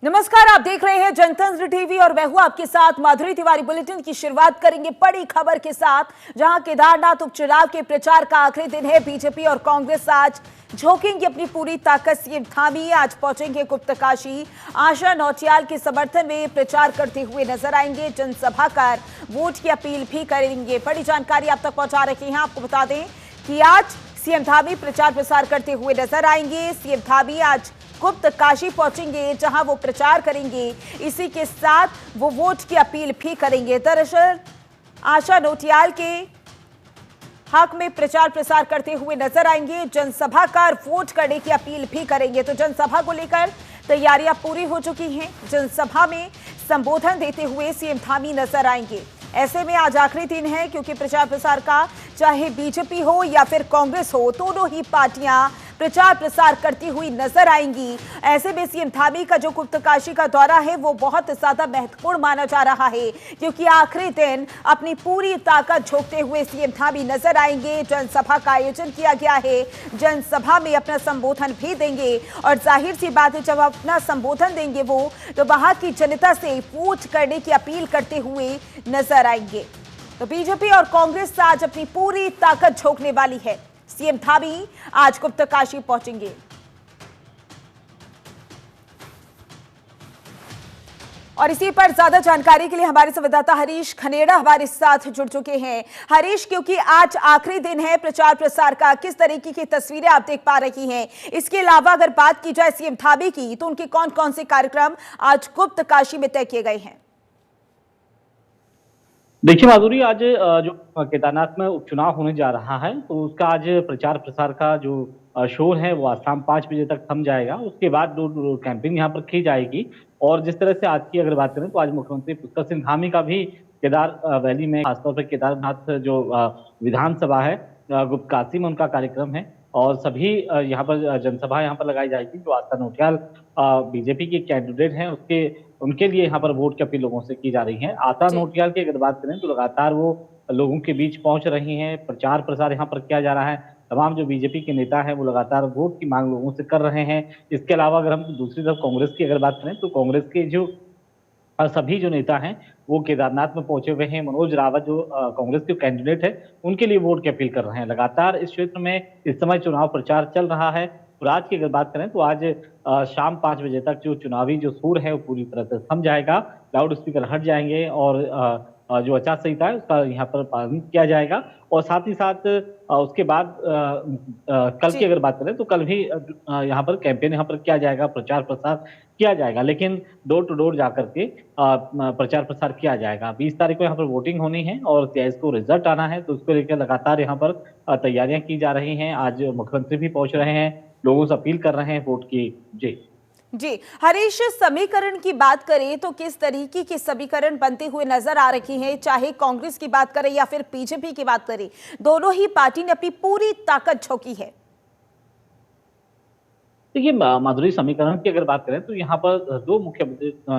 नमस्कार, आप देख रहे हैं जनतंत्र टीवी और मैं हूं आपके साथ माधुरी तिवारी। बुलेटिन की शुरुआत करेंगे बड़ी खबर के साथ, जहां केदारनाथ उपचुनाव के प्रचार का आखिरी दिन है। बीजेपी और कांग्रेस आज झोंकेंगे अपनी पूरी ताकत। सीएम धामी आज पहुंचेंगे गुप्तकाशी। आशा नौटियाल के समर्थन में प्रचार करते हुए नजर आएंगे। जनसभा कर वोट की अपील भी करेंगे। बड़ी जानकारी आप तक पहुंचा रखी हैं। आपको बता दें कि आज सीएम धामी प्रचार प्रसार करते हुए नजर आएंगे। सीएम धामी आज गुप्तकाशी पहुंचेंगे, जहां वो प्रचार करेंगे। इसी के साथ वो वोट की अपील भी करेंगे। दरअसल आशा नौटियाल के हक में प्रचार प्रसार करते हुए नजर आएंगे। जनसभा कर वोट करने की अपील भी करेंगे। तो जनसभा को लेकर तैयारियां पूरी हो चुकी हैं। जनसभा में संबोधन देते हुए सीएम धामी नजर आएंगे। ऐसे में आज आखिरी दिन है, क्योंकि प्रचार प्रसार का चाहे बीजेपी हो या फिर कांग्रेस हो, दोनों ही पार्टियां प्रचार प्रसार करती हुई नजर आएंगी। ऐसे में सीएम धामी का जो गुप्तकाशी का दौरा है वो बहुत ज्यादा महत्वपूर्ण माना जा रहा है, क्योंकि आखिरी दिन अपनी पूरी ताकत झोंकते हुए सीएम धामी नजर आएंगे। जनसभा का आयोजन किया गया है। जनसभा में अपना संबोधन भी देंगे और जाहिर सी बात है, जब अपना संबोधन देंगे वो, तो वहां की जनता से वोट करने की अपील करते हुए नजर आएंगे। तो बीजेपी और कांग्रेस आज अपनी पूरी ताकत झोंकने वाली है। सीएम धामी आज गुप्तकाशी पहुंचेंगे। और इसी पर ज्यादा जानकारी के लिए हमारे संवाददाता हरीश खनेड़ा हमारे साथ जुड़ चुके हैं। हरीश, क्योंकि आज आखिरी दिन है प्रचार प्रसार का, किस तरीके की तस्वीरें आप देख पा रही हैं? इसके अलावा अगर बात की जाए सीएम धामी की, तो उनके कौन कौन से कार्यक्रम आज गुप्तकाशी में तय किए गए हैं? देखिए माधुरी, आज जो केदारनाथ में उपचुनाव होने जा रहा है, तो उसका आज प्रचार प्रसार का जो शोर है वो आज शाम 5 बजे तक थम जाएगा। उसके बाद रोड कैंपिंग यहाँ पर की जाएगी। और जिस तरह से आज की अगर बात करें, तो आज मुख्यमंत्री पुष्कर सिंह धामी का भी केदार वैली में, खासतौर पर केदारनाथ जो विधानसभा है गुप्तकाशी में, उनका कार्यक्रम है। और सभी यहाँ पर जनसभा यहाँ पर लगाई जाएगी। जो आस्था नौटियाल बीजेपी के कैंडिडेट हैं, उनके लिए यहाँ पर वोट की अपील लोगों से की जा रही है। आशा नौटियाल की अगर बात करें, तो लगातार वो लोगों के बीच पहुंच रही हैं। प्रचार प्रसार यहाँ पर किया जा रहा है। तमाम जो बीजेपी के नेता हैं वो लगातार वोट की मांग लोगों से कर रहे हैं। इसके अलावा अगर हम दूसरी तरफ कांग्रेस की अगर बात करें, तो कांग्रेस के जो सभी जो नेता हैं वो केदारनाथ में पहुंचे हुए हैं। मनोज रावत जो कांग्रेस के कैंडिडेट है, उनके लिए वोट की अपील कर रहे हैं। लगातार इस क्षेत्र में इस समय चुनाव प्रचार चल रहा है। और आज की अगर बात करें, तो आज शाम 5 बजे तक जो चुनावी जो सुर है वो पूरी तरह से थम जाएगा। लाउड स्पीकर हट जाएंगे और जो आचार संहिता है उसका यहाँ पर पालन किया जाएगा। और साथ ही साथ उसके बाद कल की अगर बात करें, तो कल भी यहाँ पर कैंपेन यहाँ पर किया जाएगा, प्रचार प्रसार किया जाएगा। लेकिन डोर टू डोर जाकर के प्रचार प्रसार किया जाएगा। 20 तारीख को यहाँ पर वोटिंग होनी है और 23 को रिजल्ट आना है, तो उसको लेकर लगातार यहाँ पर तैयारियां की जा रही हैं। आज मुख्यमंत्री भी पहुंच रहे हैं, लोगों से अपील कर रहे हैं वोट की। जी हरीश, समीकरण की बात करें तो किस तरीके के समीकरण बनते हुए नजर आ रहे हैं? चाहे कांग्रेस की बात करें या फिर बीजेपी की बात करें, दोनों ही पार्टी ने अपनी पूरी ताकत झोंकी है। देखिए माधुरी, समीकरण की अगर बात करें, तो यहाँ पर दो मुख्य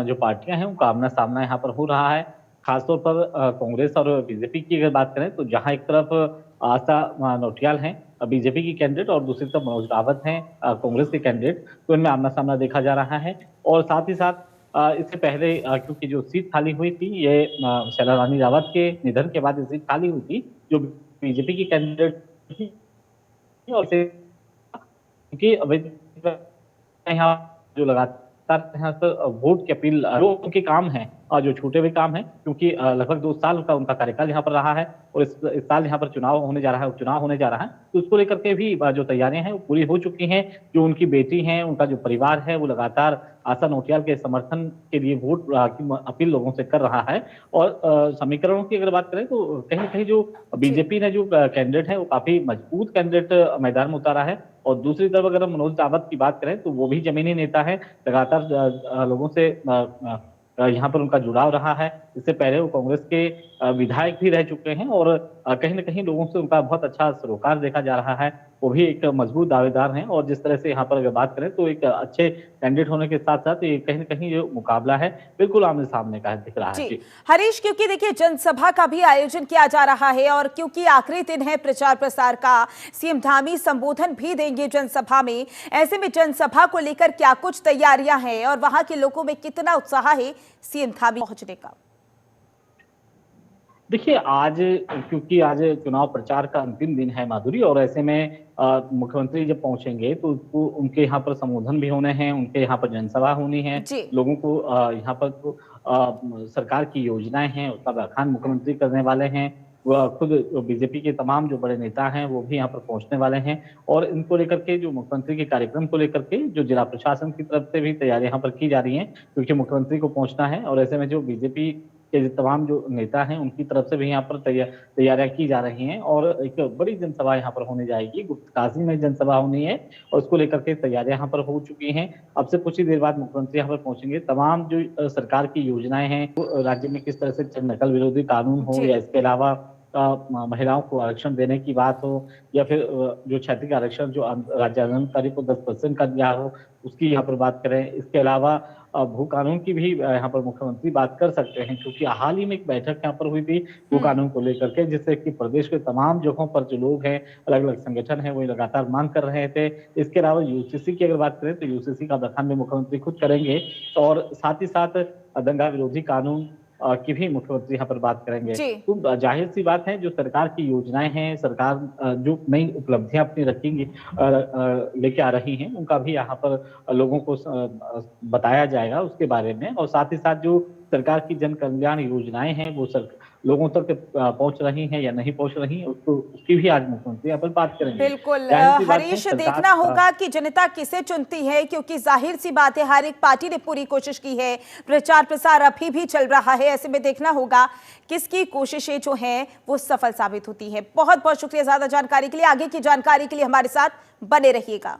जो पार्टियां हैं उनका आमना सामना यहाँ पर हो रहा है। खासतौर पर कांग्रेस और बीजेपी की अगर बात करें, तो जहां एक तरफ आस्था नौटियाल हैं बीजेपी की कैंडिडेट, और दूसरी तरफ मनोज रावत हैं कांग्रेस के कैंडिडेट, तो इनमें आमना सामना देखा जा रहा है। और साथ ही साथ इससे पहले क्योंकि जो सीट खाली हुई थी, ये शैला रानी रावत के निधन के बाद ये सीट खाली हुई थी, जो बीजेपी की कैंडिडेट थी। और क्योंकि यहाँ जो लगातार यहाँ पर वोट की अपील जो उनके काम है और जो छूटे हुए काम है, क्योंकि लगभग 2 साल का उनका कार्यकाल यहाँ पर रहा है और इस साल यहाँ पर चुनाव होने जा रहा है, उपचुनाव होने जा रहा है, तो उसको लेकर के भी जो तैयारियां हैं वो पूरी हो चुकी हैं। जो उनकी बेटी हैं, उनका जो परिवार है, वो लगातार आशा नौटियाल के समर्थन के लिए वोट की अपील लोगों से कर रहा है। और समीकरणों की अगर बात करें, तो कहीं ना कहीं जो बीजेपी ने जो कैंडिडेट है वो काफी मजबूत कैंडिडेट मैदान में उतारा है। और दूसरी तरफ अगर हम मनोज रावत की बात करें, तो वो भी जमीनी नेता है, लगातार लोगों से यहाँ पर उनका जुड़ाव रहा है। इससे पहले वो कांग्रेस के विधायक भी रह चुके हैं और कहीं ना कहीं लोगों से उनका बहुत अच्छा सरोकार देखा जा रहा है। वो भी एक मजबूत दावेदार हैं। और जिस तरह से यहाँ पर अगर बात करें तो एक अच्छे कैंडिडेट होने के साथ साथ ये कहीं न कहीं जो मुकाबला है बिल्कुल आमने-सामने का दिख रहा है। जी जी। हरीश, क्योंकि देखिए जनसभा का भी आयोजन किया जा रहा है और क्योंकि आखिरी दिन है प्रचार प्रसार का, सीएम धामी संबोधन भी देंगे जनसभा में। ऐसे में जनसभा को लेकर क्या कुछ तैयारियां हैं और वहां के लोगों में कितना उत्साह है सीएम धामी पहुंचने का? देखिए आज, क्योंकि आज चुनाव प्रचार का अंतिम दिन है माधुरी, और ऐसे में मुख्यमंत्री जब पहुंचेंगे तो उनके यहाँ पर संबोधन भी होने हैं, उनके यहाँ पर जनसभा होनी है। जी लोगों को यहाँ पर जो सरकार की योजनाएं हैं उसका बखान मुख्यमंत्री करने वाले हैं। वह खुद बीजेपी के तमाम जो बड़े नेता हैं वो भी यहाँ पर पहुंचने वाले हैं। और इनको लेकर के जो मुख्यमंत्री के कार्यक्रम को लेकर के जो जिला प्रशासन की तरफ से भी तैयारियां यहाँ पर की जा रही हैं, क्योंकि मुख्यमंत्री को पहुंचना है। और ऐसे में जो बीजेपी के जो तमाम जो नेता हैं उनकी तरफ से भी यहाँ पर तैयारियां की जा रही हैं। और एक बड़ी जनसभा यहाँ पर होने जाएगी, गुप्तकाशी में जनसभा होनी है और उसको लेकर के तैयारियां यहाँ पर हो चुकी हैं। अब से कुछ ही देर बाद मुख्यमंत्री यहाँ पर पहुंचेंगे। तमाम जो सरकार की योजनाएं हैं, राज्य में किस तरह से नकल विरोधी कानून हो, जी या इसके अलावा महिलाओं को आरक्षण देने की बात हो, या फिर जो क्षैतिज आरक्षण जो राज्य आंदोलनकारी को 10% का दिया हो उसकी यहाँ पर बात करें। इसके अलावा भू कानून की भी यहाँ पर मुख्यमंत्री बात कर सकते हैं, क्योंकि हाल ही में एक बैठक यहाँ पर हुई थी भू कानून को लेकर के, जिससे कि प्रदेश के तमाम जगहों पर जो लोग हैं, अलग अलग संगठन हैं, वो लगातार मांग कर रहे थे। इसके अलावा यूसीसी की अगर बात करें तो यूसीसी का बखान भी मुख्यमंत्री खुद करेंगे, और साथ ही साथ दंगा विरोधी कानून की भी मुख्यमंत्री यहाँ पर बात करेंगे। जी तो जाहिर सी बात है जो सरकार की योजनाएं हैं, सरकार जो नई उपलब्धियां अपनी रखेंगी, लेके आ रही हैं, उनका भी यहाँ पर लोगों को बताया जाएगा उसके बारे में। और साथ ही साथ जो सरकार की जन कल्याण योजनाएं हैं वो लोगों तक पहुंच रही हैं या नहीं पहुंच रही, उसको उसकी भी आज मुख्यमंत्री यहाँ पर बात करेंगे। बिल्कुल जाहिर सी बात है, हरीश, सरकार देखना होगा कि जनता किसे चुनती है, क्योंकि जाहिर सी बात है हर एक पार्टी ने पूरी कोशिश की है, प्रचार प्रसार अभी भी चल रहा है। ऐसे में देखना होगा किसकी कोशिशें जो हैं वो सफल साबित होती है। बहुत बहुत शुक्रिया ज्यादा जानकारी के लिए। आगे की जानकारी के लिए हमारे साथ बने रहिएगा।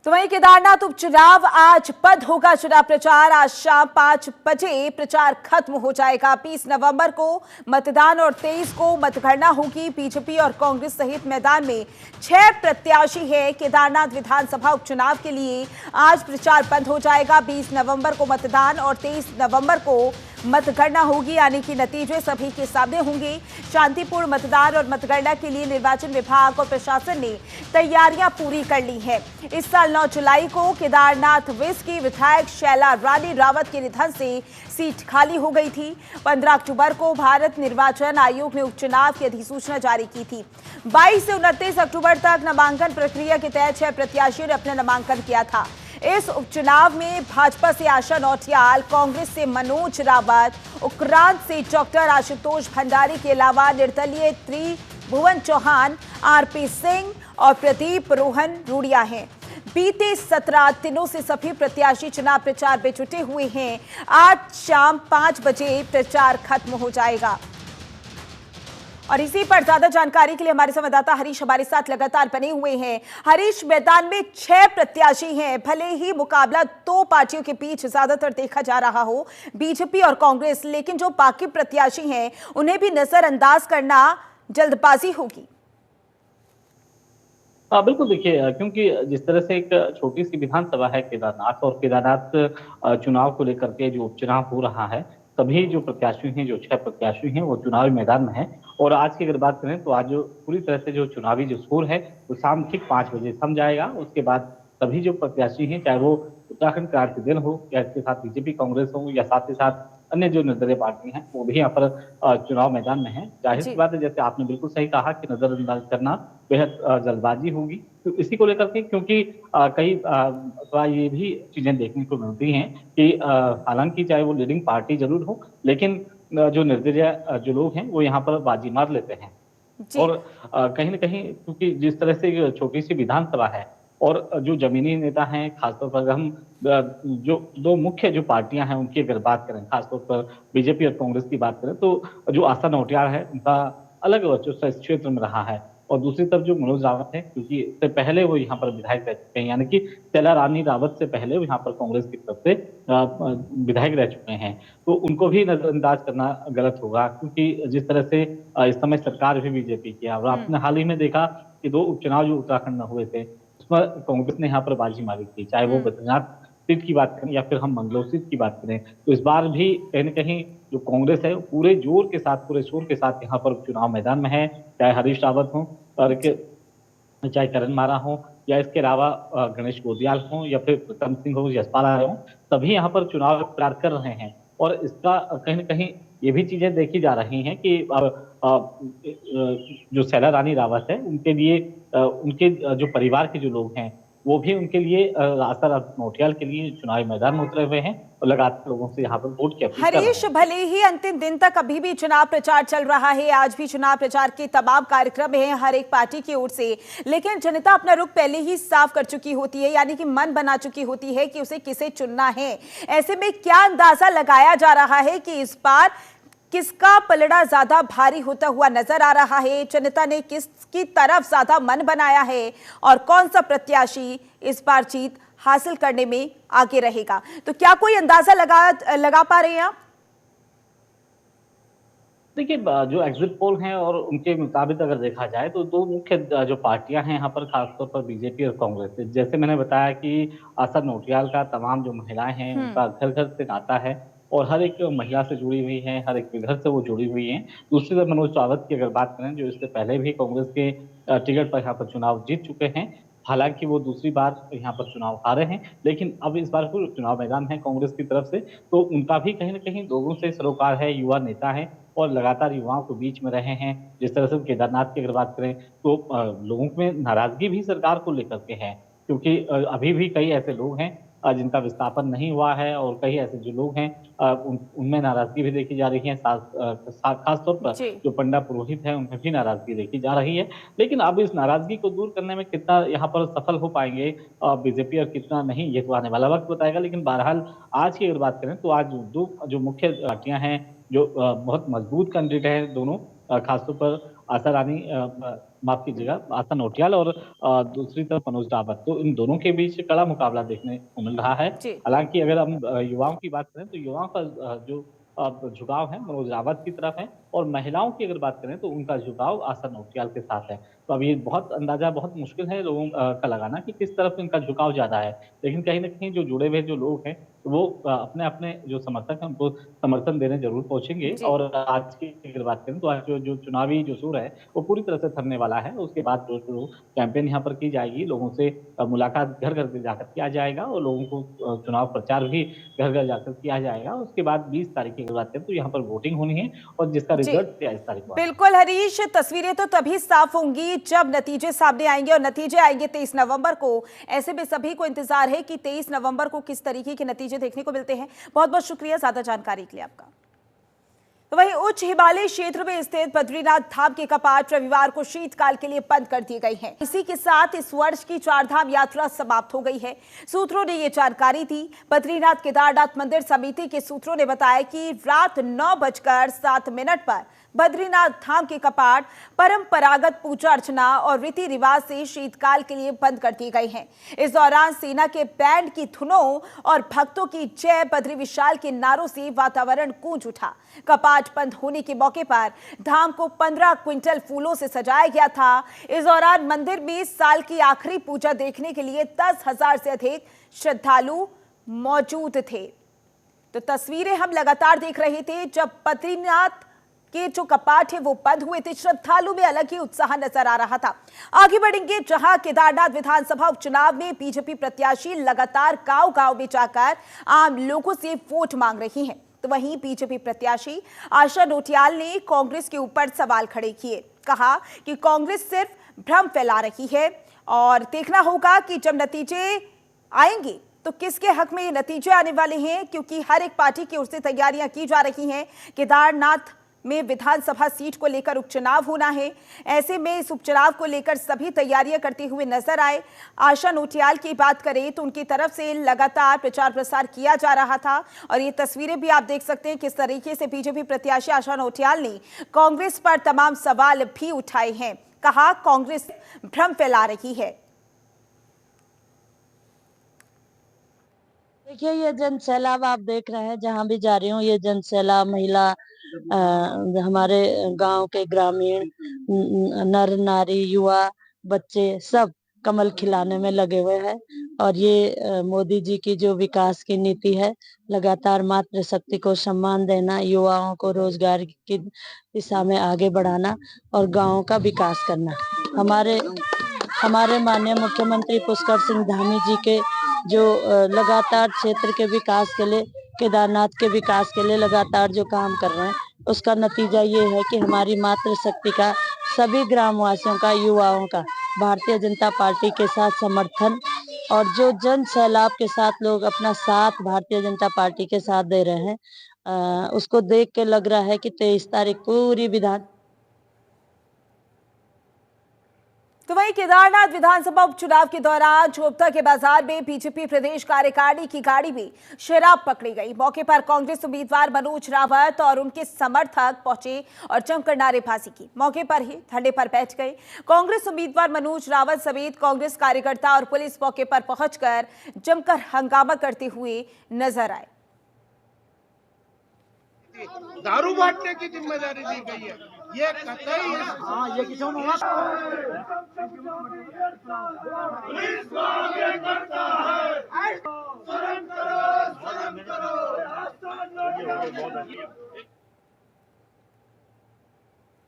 तो वहीं केदारनाथ उपचुनाव आज पद होगा चुनाव प्रचार। आज शाम 5 बजे प्रचार खत्म हो जाएगा। 20 नवंबर को मतदान और 23 को मतगणना होगी। बीजेपी और कांग्रेस सहित मैदान में 6 प्रत्याशी हैं। केदारनाथ विधानसभा उपचुनाव के लिए आज प्रचार बंद हो जाएगा। 20 नवंबर को मतदान और 23 नवंबर को मतगणना होगी, यानी कि नतीजे सभी के सामने होंगे। शांतिपूर्ण मतदान और मतगणना के लिए निर्वाचन विभाग और प्रशासन ने तैयारियां पूरी कर ली है। इस साल 9 जुलाई को केदारनाथ वेस्ट की विधायक शैला रानी रावत के निधन से सीट खाली हो गई थी। 15 अक्टूबर को भारत निर्वाचन आयोग ने उपचुनाव की अधिसूचना जारी की थी। 22 से 29 अक्टूबर तक नामांकन प्रक्रिया के तहत 6 प्रत्याशियों ने अपना नामांकन किया था। इस उपचुनाव में भाजपा से आशा नौटियाल, कांग्रेस से मनोज रावत, उक्रांद से डॉक्टर आशुतोष भंडारी के अलावा निर्दलीय त्रिभुवन चौहान, आरपी सिंह और प्रदीप रोहन रूड़िया हैं। बीते 17 दिनों से सभी प्रत्याशी चुनाव प्रचार में जुटे हुए हैं। आज शाम 5 बजे प्रचार खत्म हो जाएगा। और इसी पर ज्यादा जानकारी के लिए हमारे संवाददाता हरीश हमारे साथ लगातार बने हुए हैं। हरीश, मैदान में 6 प्रत्याशी हैं। भले ही मुकाबला 2 पार्टियों के बीच ज्यादातर देखा जा रहा हो, बीजेपी और कांग्रेस, लेकिन जो बाकी प्रत्याशी हैं उन्हें भी नजरअंदाज करना जल्दबाजी होगी। बिल्कुल, देखिए क्योंकि जिस तरह से एक छोटी सी विधानसभा है केदारनाथ, और केदारनाथ चुनाव को लेकर के जो उपचुनाव हो रहा है, सभी जो प्रत्याशी हैं, जो 6 प्रत्याशी हैं, वो चुनावी मैदान में हैं। और आज की अगर बात करें तो आज जो पूरी तरह से जो चुनावी जो स्कोर है वो शाम ठीक 5 बजे थम जाएगा। उसके बाद सभी जो प्रत्याशी हैं, चाहे वो उत्तराखंड क्रांति दल हो, या इसके साथ बीजेपी कांग्रेस हो, या साथ ही साथ अन्य जो निर्दलीय पार्टी हैं, वो भी यहाँ पर चुनाव मैदान में है। जाहिर सी बात है, जैसे आपने बिल्कुल सही कहा कि नजरअंदाज करना बेहद जल्दबाजी होगी। तो इसी को लेकर के, क्योंकि कई ये भी चीजें देखने को मिलती हैं कि हालांकि चाहे वो लीडिंग पार्टी जरूर हो, लेकिन जो निर्दलीय जो लोग हैं वो यहाँ पर बाजी मार लेते हैं। और कहीं ना कहीं क्योंकि जिस तरह से छोटी सी विधानसभा है, और जो जमीनी नेता हैं, खासतौर पर हम जो 2 मुख्य जो पार्टियां हैं उनकी अगर बात करें, खासतौर पर बीजेपी और कांग्रेस की बात करें, तो जो आशा नौटियाल है उनका अलग वर्चस्व इस क्षेत्र में रहा है। और दूसरी तरफ जो मनोज रावत है, क्योंकि इससे पहले वो यहाँ पर विधायक रह चुके हैं, यानी कि शैला रानी रावत से पहले वो यहाँ पर कांग्रेस की तरफ से विधायक रह चुके हैं, तो उनको भी नजरअंदाज करना गलत होगा, क्योंकि जिस तरह से इस समय सरकार भी बीजेपी की है और आपने हाल ही में देखा कि 2 उपचुनाव जो उत्तराखंड में हुए थे उसमें कांग्रेस ने यहाँ पर बाजी मारी थी, चाहे वो बद्रीनाथ सीट की बात करें या फिर हम मंगलौर सीट की बात करें। तो इस बार भी कहीं न कहीं जो कांग्रेस है पूरे जोर के साथ, पूरे शोर के साथ यहाँ पर चुनाव मैदान में है, चाहे हरीश रावत हो और चाहे करण मारा हो या इसके अलावा गणेश गोदियाल हो या फिर प्रीतम सिंह हो, यशपाल आर्य हो, सभी यहाँ पर चुनाव प्रचार कर रहे हैं। और इसका कहीं न कहीं ये भी चीजें देखी जा रही हैं कि जो शैला रानी रावत है उनके लिए उनके जो परिवार के जो लोग हैं वो भी उनके लिए आशा नोटियाल के लिए चुनावी मैदान में उतरे हुए हैं और लगातार लोगों से यहाँ पर वोट की अपील कर रहे हैं। हरीश, भले ही अंतिम दिन तक अभी भी चुनाव प्रचार चल रहा है, आज भी चुनाव प्रचार के तमाम कार्यक्रम हैं हर एक पार्टी की ओर से, लेकिन जनता अपना रुख पहले ही साफ कर चुकी होती है, यानी कि मन बना चुकी होती है कि उसे किसे चुनना है। ऐसे में क्या अंदाजा लगाया जा रहा है कि इस बार किसका पलड़ा ज्यादा भारी होता हुआ नजर आ रहा है? जनता ने किसकी तरफ ज्यादा मन बनाया है और कौन सा प्रत्याशी इस बार जीत हासिल करने में आगे रहेगा? तो क्या कोई अंदाजा लगा पा रहे हैं आप? देखिए, जो एग्जिट पोल हैं और उनके मुताबिक अगर देखा जाए तो 2 मुख्य जो पार्टियां हैं यहाँ पर, खासतौर पर बीजेपी और कांग्रेस। जैसे मैंने बताया कि आशा नोटियाल का तमाम जो महिलाएं हैं उनका घर घर से नाता है और हर एक महिला से जुड़ी हुई है, हर एक घर से वो जुड़ी हुई हैं। दूसरी तरफ मनोज रावत की अगर बात करें, जो इससे पहले भी कांग्रेस के टिकट पर यहाँ पर चुनाव जीत चुके हैं, हालांकि वो दूसरी बार यहाँ पर चुनाव हारे हैं, लेकिन अब इस बार फिर चुनाव मैदान है कांग्रेस की तरफ से, तो उनका भी कहीं न कहीं लोगों से सरोकार है, युवा नेता है और लगातार युवाओं के बीच में रहे हैं। जिस तरह से केदारनाथ की अगर बात करें तो लोगों में नाराजगी भी सरकार को लेकर के है, क्योंकि अभी भी कई ऐसे लोग हैं जिनका विस्थापन नहीं हुआ है और कई ऐसे जो लोग हैं उनमें नाराजगी भी देखी जा रही है। खास तौर पर जो पंडा पुरोहित है उनमें भी नाराजगी देखी जा रही है। लेकिन अब इस नाराजगी को दूर करने में कितना यहाँ पर सफल हो पाएंगे बीजेपी और कितना नहीं, ये तो आने वाला वक्त बताएगा। लेकिन बहरहाल आज की अगर बात करें तो आज 2 जो मुख्य पार्टियां हैं जो बहुत मजबूत कैंडिडेट हैं दोनों, खासतौर पर आशा रानी माफ कीजिएगा आशा नोटियाल और दूसरी तरफ मनोज रावत, तो इन दोनों के बीच कड़ा मुकाबला देखने को मिल रहा है। हालांकि अगर हम युवाओं की बात करें तो युवाओं का जो झुकाव है मनोज रावत की तरफ है और महिलाओं की अगर बात करें तो उनका झुकाव आशा नोटियाल के साथ है। तो अब ये बहुत मुश्किल है लोगों का लगाना कि किस तरफ इनका झुकाव ज्यादा है, लेकिन कहीं ना कहीं जो जुड़े हुए जो लोग हैं वो अपने अपने जो समर्थक हैं उनको समर्थन देने जरूर पहुंचेंगे। और आज की अगर बात करें तो आज जो चुनावी जो शोर है वो पूरी तरह से थमने वाला है। उसके बाद जो कैंपेन यहाँ पर की जाएगी, लोगों से मुलाकात घर घर जाकर किया जाएगा और लोगों को चुनाव प्रचार भी घर घर जाकर किया जाएगा। उसके बाद 20 तारीख की बात करें तो यहाँ पर वोटिंग होनी है और जिसका रिजल्ट 23 तारीख को। बिल्कुल हरीश, तस्वीरें तो तभी साफ होंगी जब नतीजे सामने आएंगे और नतीजे आएंगे 23 नवंबर को। ऐसे में सभी को इंतजार है कि 23 नवंबर को किस तरीके के नतीजे देखने को मिलते हैं। बहुत बहुत शुक्रिया ज्यादा जानकारी के लिए आपका। तो वहीं उच्च हिमालय क्षेत्र में स्थित बद्रीनाथ धाम के कपाट रविवार को शीतकाल के लिए बंद कर दिए गए हैं। इसी के साथ इस वर्ष की 4 धाम यात्रा समाप्त हो गई है। सूत्रों ने ये जानकारी दी। बद्रीनाथ केदारनाथ मंदिर समिति के सूत्रों ने बताया कि रात 9:07 पर बद्रीनाथ धाम के कपाट परंपरागत पूजा अर्चना और रीति रिवाज से शीतकाल के लिए बंद कर दिए गए हैं। इस दौरान सेना के बैंड की धुनों और भक्तों की जय बद्री विशाल के नारों से वातावरण गूंज उठा। कपाट बंद होने के मौके पर धाम को 15 क्विंटल फूलों से सजाया गया था। इस दौरान मंदिर में साल की आखिरी पूजा देखने के लिए 10,000 से अधिक श्रद्धालु मौजूद थे। तो तस्वीरें हम लगातार देख रहे थे जब बद्रीनाथ के जो कपाट है वो बंद हुए थे। श्रद्धालु में अलग ही उत्साह नजर आ रहा था। आगे बढ़ेंगे जहां केदारनाथ विधानसभा उपचुनाव में बीजेपी प्रत्याशी लगातार गांव-गांव में जाकर आम लोगों से वोट मांग रही हैं, तो वहीं बीजेपी प्रत्याशी आशा नोटियाल ने कांग्रेस के ऊपर सवाल खड़े किए। कहा कि कांग्रेस सिर्फ भ्रम फैला रही है और देखना होगा कि जब नतीजे आएंगे तो किसके हक में ये नतीजे आने वाले हैं, क्योंकि हर एक पार्टी की ओर से तैयारियां की जा रही हैं। केदारनाथ में विधानसभा सीट को लेकर उपचुनाव होना है। ऐसे में इस उपचुनाव को लेकर सभी तैयारियां करते हुए नजर आए। आशा नोटियाल की बात करें तो उनकी तरफ से लगातार प्रचार प्रसार किया जा रहा था और ये तस्वीरें भी आप देख सकते हैं किस तरीके से बीजेपी प्रत्याशी आशा नोटियाल ने कांग्रेस पर तमाम सवाल भी उठाए हैं। कहा कांग्रेस भ्रम फैला रही है। देखिए, ये जन सैलाब आप देख रहे हैं, जहां भी जा रही हूँ ये जन सैलाब, महिला हमारे गांव के ग्रामीण नर नारी युवा बच्चे सब कमल खिलाने में लगे हुए हैं। और ये मोदी जी की जो विकास की नीति है, लगातार मातृशक्ति को सम्मान देना, युवाओं को रोजगार की दिशा में आगे बढ़ाना और गांवों का विकास करना, हमारे माननीय मुख्यमंत्री पुष्कर सिंह धामी जी के जो लगातार क्षेत्र के विकास के लिए, केदारनाथ के विकास के लिए लगातार जो काम कर रहे हैं, उसका नतीजा ये है कि हमारी मातृशक्ति का सभी ग्रामवासियों का, युवाओं का भारतीय जनता पार्टी के साथ समर्थन, और जो जन सैलाब के साथ लोग अपना साथ भारतीय जनता पार्टी के साथ दे रहे हैं, उसको देख के लग रहा है कि 23 तारीख पूरी विधान। तो वहीं केदारनाथ विधानसभा उपचुनाव के दौरान चोपता के बाजार में बीजेपी प्रदेश कार्यकारिणी की गाड़ी में शराब पकड़ी गई। मौके पर कांग्रेस उम्मीदवार मनोज रावत और उनके समर्थक पहुंचे और जमकर नारेबाजी की। मौके पर ही धरने पर बैठ गए। कांग्रेस उम्मीदवार मनोज रावत समेत कांग्रेस कार्यकर्ता और पुलिस मौके पर पहुंचकर जमकर हंगामा करते हुए नजर आए। दारू बांटने की जिम्मेदारी दी गई है, ये कतई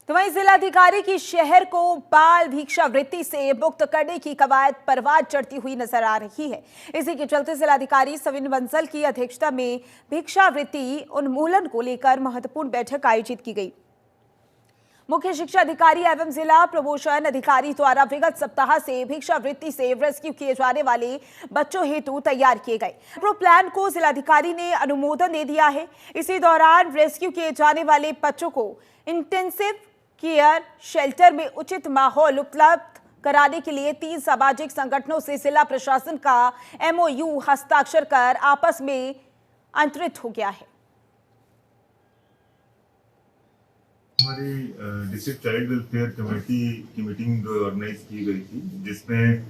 तो वहीं जिलाधिकारी की शहर को बाल भिक्षावृत्ति से मुक्त करने की कवायद परवान चढ़ती हुई नजर आ रही है। इसी के चलते जिलाधिकारी सविन बंसल की अध्यक्षता में भिक्षावृत्ति उन्मूलन को लेकर महत्वपूर्ण बैठक आयोजित की गई। मुख्य शिक्षा अधिकारी एवं जिला प्रमोशन अधिकारी द्वारा विगत सप्ताह से भिक्षावृत्ति से रेस्क्यू किए जाने वाले बच्चों हेतु तैयार किए गए प्रो प्लान को जिलाधिकारी ने अनुमोदन दे दिया है। इसी दौरान रेस्क्यू किए जाने वाले बच्चों को इंटेंसिव केयर शेल्टर में उचित माहौल उपलब्ध कराने के लिए 3 सामाजिक संगठनों से जिला प्रशासन का MOU हस्ताक्षर कर आपस में अंतरित हो गया है। हमारी डिस्ट्रिक्ट चाइल्ड वेलफेयर कमेटी की मीटिंग ऑर्गेनाइज की गई थी, जिसमें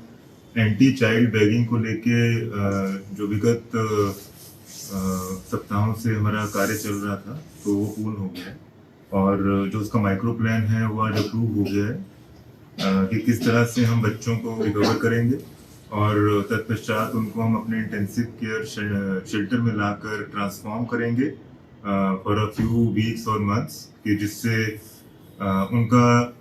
एंटी चाइल्ड बैगिंग को लेके जो विगत सप्ताहों से हमारा कार्य चल रहा था, तो वो पूर्ण हो गया है। और जो उसका माइक्रो प्लान है वो आज अप्रूव हो गया है कि किस तरह से हम बच्चों को रिकवर करेंगे और तत्पश्चात उनको हम अपने इंटेंसिव केयर शेल्टर में लाकर ट्रांसफॉर्म करेंगे फॉर अ फ्यू वीक्स और मंथ्स, कि जिससे उनका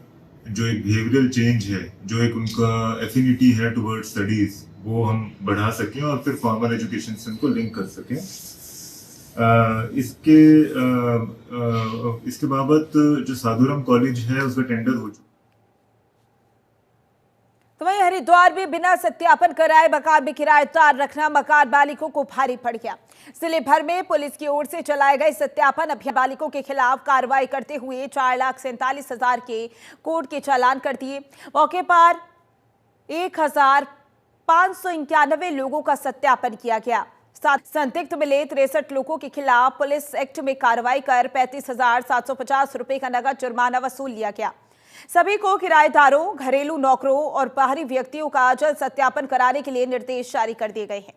जो एक बिहेवियरल चेंज है, जो एक उनका एफिनिटी है टुवर्ड स्टडीज, वो हम बढ़ा सकें और फिर फॉर्मल एजुकेशन से उनको लिंक कर सकें। इसके बाबत जो साधुराम कॉलेज है उसका टेंडर हो चुका। तो वहीं हरिद्वार में बिना सत्यापन कराए मकान में किराएदार रखना मकान मालिकों को भारी पड़ गया। जिले भर में पुलिस की ओर से चलाए गए सत्यापन अभियान मालिकों के खिलाफ कार्रवाई करते हुए 4,47,000 के कोर्ट के चालान कर दिए। मौके पर 1,591 लोगों का सत्यापन किया गया। संदिग्ध मिले 63 लोगों के खिलाफ पुलिस एक्ट में कार्रवाई कर 35,750 रुपए का नगद जुर्माना वसूल लिया गया। सभी को किराएदारों, घरेलू नौकरों और बाहरी व्यक्तियों का जल्द सत्यापन कराने के लिए निर्देश जारी कर दिए गए हैं।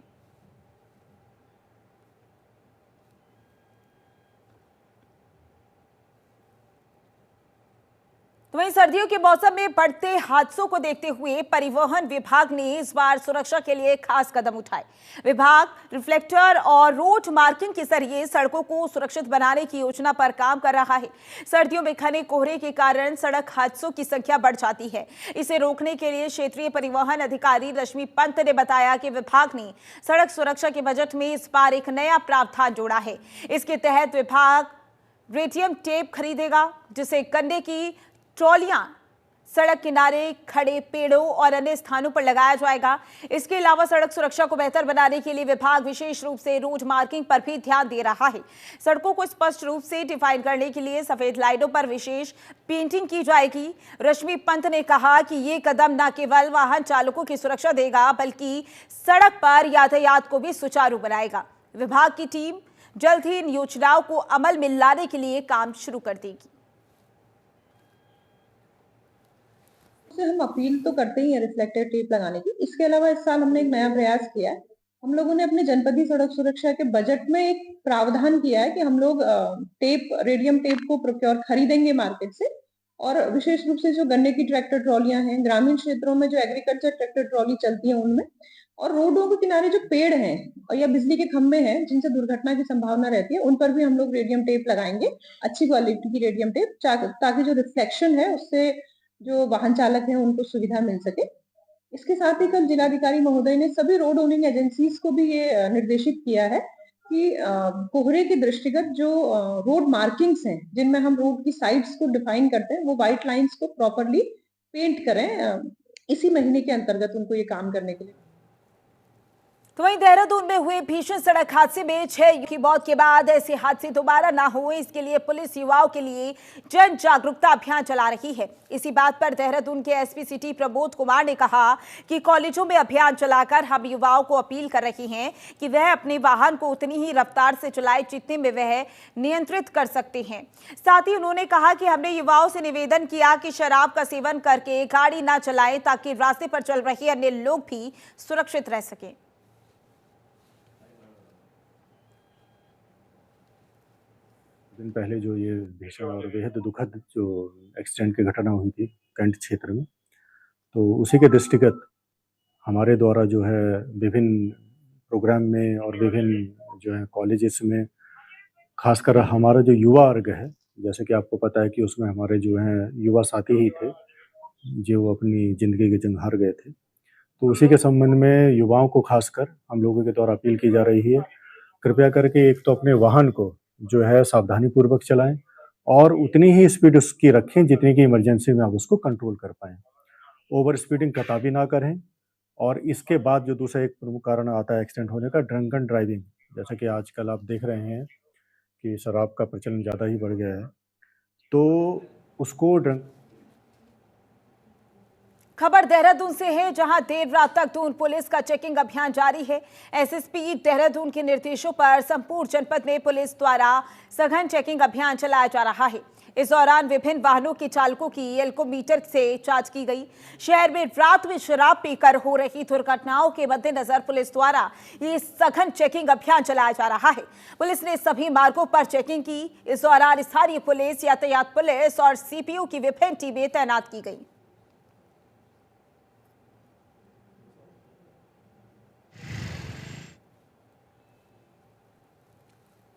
तो वहीं सर्दियों के मौसम में बढ़ते हादसों को देखते हुए परिवहन विभाग ने इस बार सुरक्षा के लिए खास कदम उठाए। विभाग रिफ्लेक्टर और रोड मार्किंग के जरिए सड़कों को सुरक्षित बनाने की योजना पर काम कर रहा है। सर्दियों में घने कोहरे के कारण सड़क हादसों की संख्या बढ़ जाती है। इसे रोकने के लिए क्षेत्रीय परिवहन अधिकारी रश्मि पंत ने बताया कि विभाग ने सड़क सुरक्षा के बजट में इस बार एक नया प्रावधान जोड़ा है। इसके तहत विभाग रेडियम टेप खरीदेगा, जिसे गन्ने की ट्रॉलियां सड़क किनारे खड़े पेड़ों और अन्य स्थानों पर लगाया जाएगा। इसके अलावा सड़क सुरक्षा को बेहतर बनाने के लिए विभाग विशेष रूप से रोड मार्किंग पर भी ध्यान दे रहा है। सड़कों को स्पष्ट रूप से डिफाइन करने के लिए सफेद लाइनों पर विशेष पेंटिंग की जाएगी। रश्मि पंत ने कहा कि ये कदम न केवल वाहन चालकों की सुरक्षा देगा, बल्कि सड़क पर यातायात को भी सुचारू बनाएगा। विभाग की टीम जल्द ही इन योजनाओं को अमल में लाने के लिए काम शुरू कर देगी। से हम अपील तो करते ही हैं रिफ्लेक्टर टेप लगाने की। इसके अलावा इस साल हमने एक नया प्रयास किया है। हम लोगों ने अपने जनपदीय सड़क सुरक्षा के बजट में एक प्रावधान किया है कि हम लोग रेडियम टेप को प्रोक्योर खरीदेंगे मार्केट से, और विशेष रूप से जो गन्ने की ट्रैक्टर ट्रॉलियां हैं, ग्रामीण क्षेत्रों में जो एग्रीकल्चर ट्रैक्टर ट्रॉली चलती है उनमें, और रोडों के किनारे जो पेड़ हैं और या बिजली के खंभे हैं जिनसे दुर्घटना की संभावना रहती है, उन पर भी हम लोग रेडियम टेप लगाएंगे, अच्छी क्वालिटी की रेडियम टेप, ताकि जो रिफ्लेक्शन है उससे जो वाहन चालक हैं उनको सुविधा मिल सके। इसके साथ ही कल जिलाधिकारी महोदय ने सभी रोड ओनिंग एजेंसीज को भी ये निर्देशित किया है कि कोहरे के दृष्टिगत जो रोड मार्किंग्स हैं, जिनमें हम रोड की साइड्स को डिफाइन करते हैं, वो व्हाइट लाइंस को प्रॉपरली पेंट करें। इसी महीने के अंतर्गत उनको ये काम करने के लिए। तो वहीं देहरादून में हुए भीषण सड़क हादसे में 6 की मौत के बाद ऐसे हादसे दोबारा ना हो, इसके लिए पुलिस युवाओं के लिए जन जागरूकता अभियान चला रही है। इसी बात पर देहरादून के एसपी सिटी प्रबोध कुमार ने कहा कि कॉलेजों में अभियान चलाकर हम युवाओं को अपील कर रहे हैं कि वह अपने वाहन को उतनी ही रफ्तार से चलाए जितने में वह नियंत्रित कर सकते हैं। साथ ही उन्होंने कहा कि हमने युवाओं से निवेदन किया कि शराब का सेवन करके गाड़ी न चलाएं, ताकि रास्ते पर चल रहे अन्य लोग भी सुरक्षित रह सकें। दिन पहले जो ये भीषण और बेहद दुखद जो एक्सीडेंट की घटना हुई थी कैंट क्षेत्र में, तो उसी के दृष्टिगत हमारे द्वारा जो है विभिन्न प्रोग्राम में और विभिन्न जो है कॉलेजेस में, खासकर हमारा जो युवा वर्ग है, जैसे कि आपको पता है कि उसमें हमारे जो हैं युवा साथी ही थे जो अपनी ज़िंदगी की जंग हार गए थे। तो उसी के संबंध में युवाओं को खासकर हम लोगों के द्वारा अपील की जा रही है, कृपया करके एक तो अपने वाहन को जो है सावधानीपूर्वक चलाएं और उतनी ही स्पीड उसकी रखें जितनी कि इमरजेंसी में आप उसको कंट्रोल कर पाएँ। ओवर स्पीडिंग कतई ना करें। और इसके बाद जो दूसरा एक प्रमुख कारण आता है एक्सीडेंट होने का, ड्रंकन ड्राइविंग। जैसा कि आजकल आप देख रहे हैं कि शराब का प्रचलन ज़्यादा ही बढ़ गया है, तो उसको खबर देहरादून से है, जहां देर रात तक दून पुलिस का चेकिंग अभियान जारी है। एसएसपी देहरादून के निर्देशों पर संपूर्ण जनपद में पुलिस द्वारा सघन चेकिंग अभियान चलाया जा रहा है। इस दौरान विभिन्न वाहनों के चालकों की एल्कोमीटर से जांच की गई। शहर में रात में शराब पीकर हो रही दुर्घटनाओं के मद्देनजर पुलिस द्वारा ये सघन चेकिंग अभियान चलाया जा रहा है। पुलिस ने सभी मार्गों पर चेकिंग की। इस दौरान स्थानीय पुलिस, यातायात पुलिस और सीपीयू की विभिन्न टीमें तैनात की गई।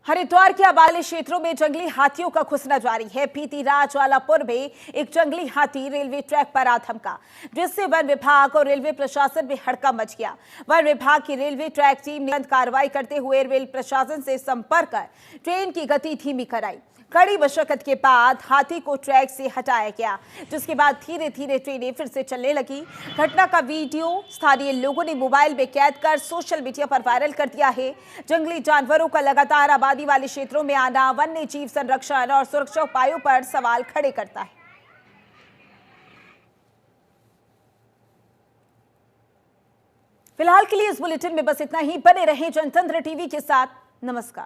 हरिद्वार के आबाली क्षेत्रों में जंगली हाथियों का घुसना जारी है। बीती रात ज्वालापुर में एक जंगली हाथी रेलवे ट्रैक पर आ धमका, जिससे वन विभाग और रेलवे प्रशासन में हड़कंप मच गया। वन विभाग की रेलवे ट्रैक टीम ने कार्रवाई करते हुए रेल प्रशासन से संपर्क कर ट्रेन की गति धीमी कराई। कड़ी मशक्कत के बाद हाथी को ट्रैक से हटाया गया, जिसके बाद धीरे धीरे ट्रेनें फिर से चलने लगी। घटना का वीडियो स्थानीय लोगों ने मोबाइल में कैद कर सोशल मीडिया पर वायरल कर दिया है। जंगली जानवरों का लगातार आबादी वाले क्षेत्रों में आना वन्य जीव संरक्षण और सुरक्षा उपायों पर सवाल खड़े करता है। फिलहाल के लिए इस बुलेटिन में बस इतना ही। बने रहें जनतंत्र टीवी के साथ। नमस्कार।